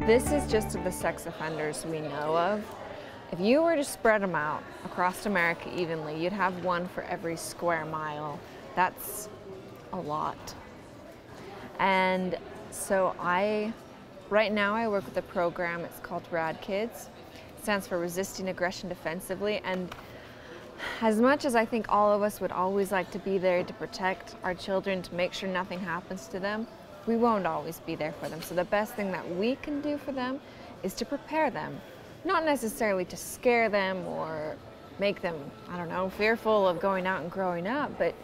This is just of the sex offenders we know of. If you were to spread them out across America evenly, you'd have one for every square mile. That's a lot. And so right now I work with a program, it's called RAD Kids. It stands for Resisting Aggression Defensively. And as much as I think all of us would always like to be there to protect our children, to make sure nothing happens to them, we won't always be there for them. So the best thing that we can do for them is to prepare them. Not necessarily to scare them or make them, I don't know, fearful of going out and growing up, but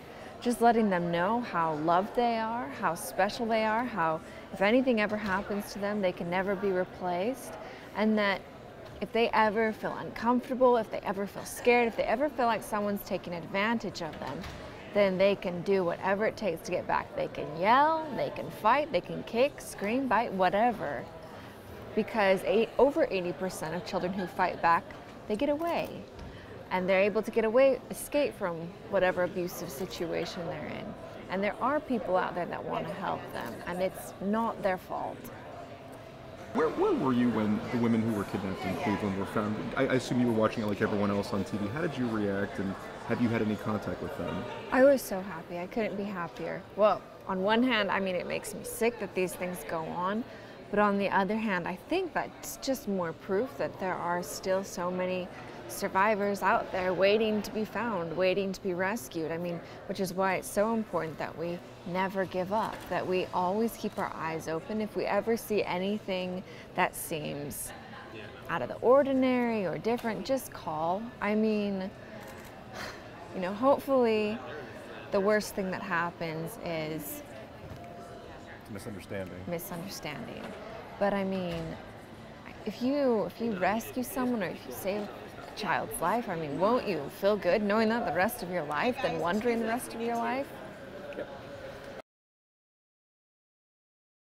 just letting them know how loved they are, how special they are, how if anything ever happens to them, they can never be replaced, and that if they ever feel uncomfortable, if they ever feel scared, if they ever feel like someone's taking advantage of them, then they can do whatever it takes to get back. They can yell, they can fight, they can kick, scream, bite, whatever. Because over 80% of children who fight back, they get away. And they're able to get away, escape from whatever abusive situation they're in. And there are people out there that want to help them, and it's not their fault. Where were you when the women who were kidnapped in Cleveland were found? I assume you were watching it like everyone else on TV. How did you react, and have you had any contact with them? I was so happy. I couldn't be happier. Well, on one hand, I mean, it makes me sick that these things go on. But on the other hand, I think that's just more proof that there are still so many survivors out there waiting to be found, waiting to be rescued. I mean, which is why it's so important that we never give up, that we always keep our eyes open. If we ever see anything that seems out of the ordinary or different, just call. I mean, you know, hopefully the worst thing that happens is misunderstanding. But I mean, if you rescue someone or if you save a child's life, I mean, won't you feel good knowing that the rest of your life than wondering the rest of your life? Yep.